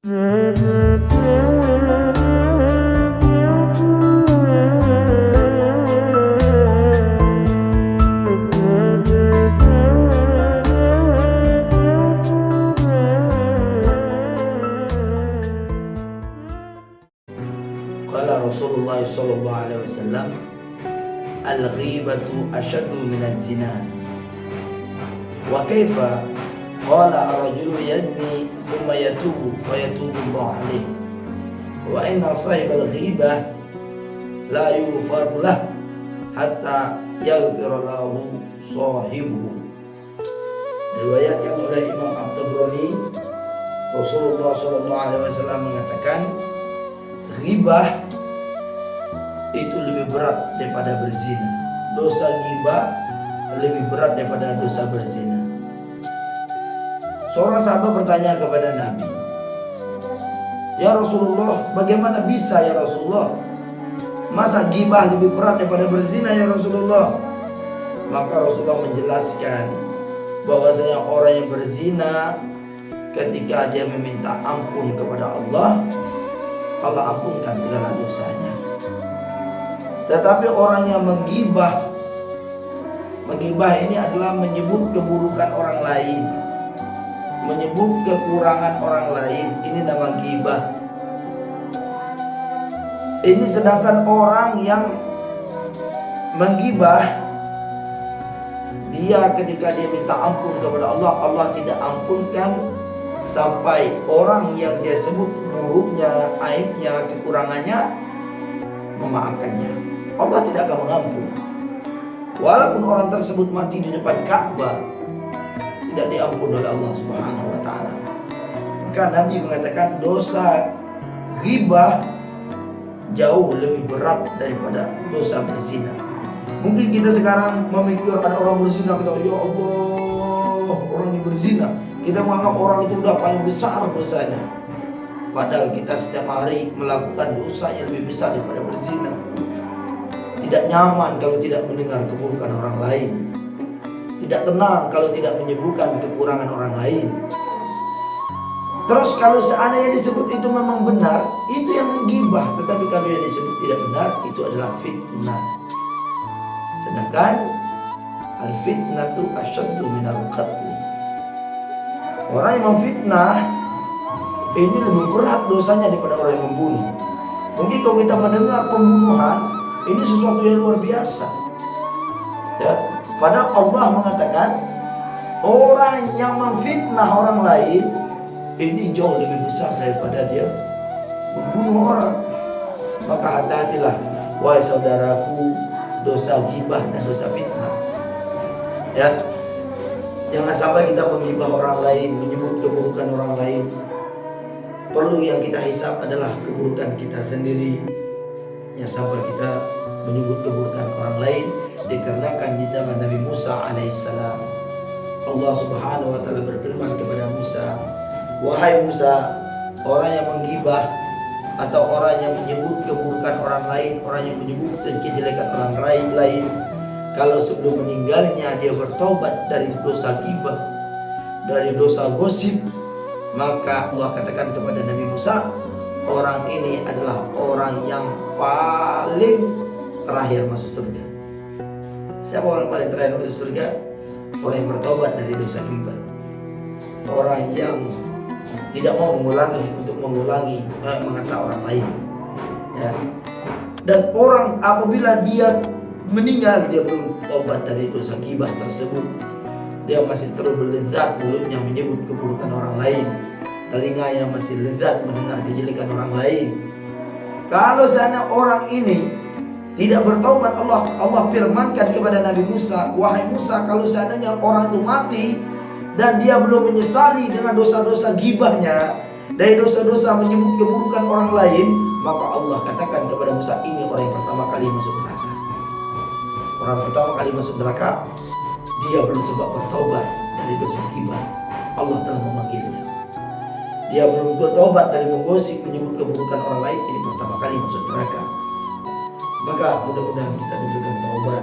Qala Rasulullah sallallahu alaihi wasallam, al-ghibatu asyaddu minaz zina. Wa kaifa? Qala ar-rajulu yazni thumma yatubu fa yatubu Allah alaihi. Wa inna sahibal ghibah la yughfaru lah hatta yaghfira lahu sahibuhu. Diriwayatkan oleh Imam At-Tabrani, Rasulullah sallallahu alaihi wasallam mengatakan, ghibah itu lebih berat daripada berzina. Dosa ghibah lebih berat daripada dosa berzina. Seorang sahabat bertanya kepada Nabi, "Ya Rasulullah, bagaimana bisa ya Rasulullah? Masa ghibah lebih berat daripada berzina ya Rasulullah?" Maka Rasulullah menjelaskan bahwasanya orang yang berzina ketika dia meminta ampun kepada Allah, Allah ampunkan segala dosanya. Tetapi orang yang menggibah ini adalah menyebut keburukan orang lain, menyebut kekurangan orang lain. Ini nama gibah. Ini sedangkan orang yang menggibah, dia ketika dia minta ampun kepada Allah, Allah tidak ampunkan sampai orang yang dia sebut buruknya, aibnya, kekurangannya memaafkannya. Allah tidak akan mengampun. Walaupun orang tersebut mati di depan Ka'bah, tidak diampun oleh Allah Subhanahu wa taala. Maka Nabi mengatakan dosa ghibah jauh lebih berat daripada dosa berzina. Mungkin kita sekarang memikir ada orang berzina, kita ya Allah, orang yang berzina, kita menganggap orang itu udah paling besar dosanya. Padahal kita setiap hari melakukan dosa yang lebih besar daripada berzina. Tidak nyaman kalau tidak mendengar keburukan orang lain. Tidak tenang kalau tidak menyebutkan kekurangan orang lain. Terus kalau seandainya disebut itu memang benar, itu yang menggibah. Tetapi kalau yang disebut tidak benar, itu adalah fitnah. Sedangkan al-fitnatu asyaddu minal qatl. Orang yang memfitnah ini lebih berat dosanya daripada orang yang membunuh. Mungkin kalau kita mendengar pembunuhan, ini sesuatu yang luar biasa. Ya, padahal Allah mengatakan orang yang memfitnah orang lain ini jauh lebih besar daripada dia membunuh orang. Maka hati-hatilah wahai saudaraku, dosa ghibah dan dosa fitnah. Ya, jangan sampai kita menggibah orang lain, menyebut keburukan orang lain. Perlu yang kita hisab adalah keburukan kita sendiri. Yang sampai kita menyebut keburukan orang lain. Dikarenakan di zaman Nabi Musa alaihissalam, Allah Subhanahu wa taala berfirman kepada Musa, "Wahai Musa, orang yang menggibah atau orang yang menyebut keburukan orang lain, orang yang menyebut kejelekan orang lain, kalau sebelum meninggalnya dia bertobat dari dosa ghibah, dari dosa gosip, maka Allah katakan kepada Nabi Musa, orang ini adalah orang yang paling terakhir masuk surga." Siapa orang paling terakhir masuk surga? Orang yang bertobat dari dosa ghibah, orang yang tidak mau mengulangi mengata orang lain. Ya. Dan orang apabila dia meninggal, dia belum tobat dari dosa ghibah tersebut, dia masih terus berlezat mulutnya menyebut keburukan orang lain, telinganya masih lezat mendengar kejelekan orang lain. Kalau sana orang ini tidak bertobat, Allah firmankan kepada Nabi Musa, "Wahai Musa, kalau seandainya orang itu mati dan dia belum menyesali dengan dosa-dosa ghibahnya, dari dosa-dosa menyebut keburukan orang lain, maka Allah katakan kepada Musa, ini orang yang pertama kali masuk neraka." Orang pertama kali masuk neraka, dia belum sempat bertobat dari dosa ghibah, Allah telah memanggilnya. Dia belum bertobat dari menggosip, menyebut keburukan orang lain, ini pertama kali masuk neraka. Maka mudah-mudahan kita diberikan taubat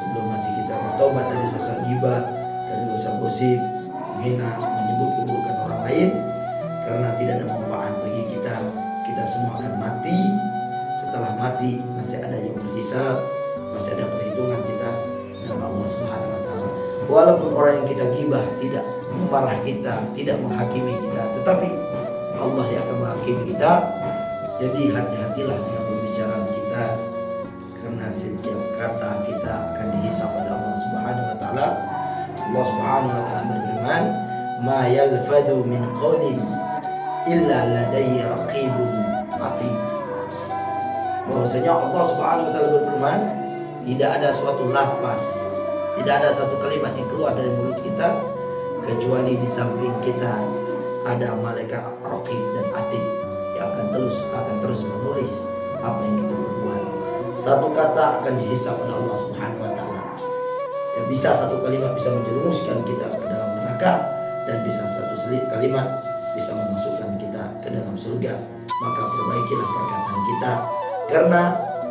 sebelum mati, kita bertobat dari dosa ghibah, dari dosa gosip, menghina, menyebut keburukan orang lain. Karena karena tidak ada manfaat bagi kita. Kita semua akan mati. Setelah mati masih ada yang hisab, masih ada perhitungan kita dengan Allah Subhanahu wa taala. Walaupun orang yang kita gibah tidak memarah kita, tidak menghakimi kita, tetapi Allah yang akan menghakimi kita. Jadi hati-hatilah dengan pembicaraan kita, karena setiap kata kita akan dihisab oleh Allah Subhanahu wa taala. Allah Subhanahu wa taala berfirman, "Ma yalfadhu min qawlin illa ladayhi raqibun atid." Bahwasanya Allah Subhanahu wa taala berfirman, tidak ada suatu lafaz, tidak ada satu kalimat yang keluar dari mulut kita kecuali di samping kita ada malaikat raqib dan atid yang akan terus menulis apa yang kita perbuat. Satu kata akan dihisab oleh Allah Subhanahu wa taala. Yang bisa satu kalimat bisa menjerumuskan kita ke dalam neraka, dan bisa satu kalimat bisa memasukkan kita ke dalam surga. Maka perbaikilah perkataan kita, karena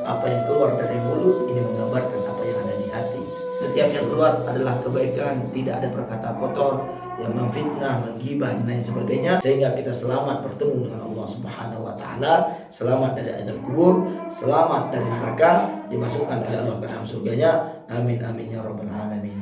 apa yang keluar dari mulut ini menggambarkan apa yang ada di hati. Setiap yang keluar adalah kebaikan, tidak ada perkataan kotor yang memfitnah, menggibah dan lain sebagainya, sehingga kita selamat bertemu dengan Allah Subhanahu wa taala, selamat dari azab kubur, selamat dari neraka, dimasukkan oleh Allah ke dalam surganya. Amin amin ya rabbal alamin.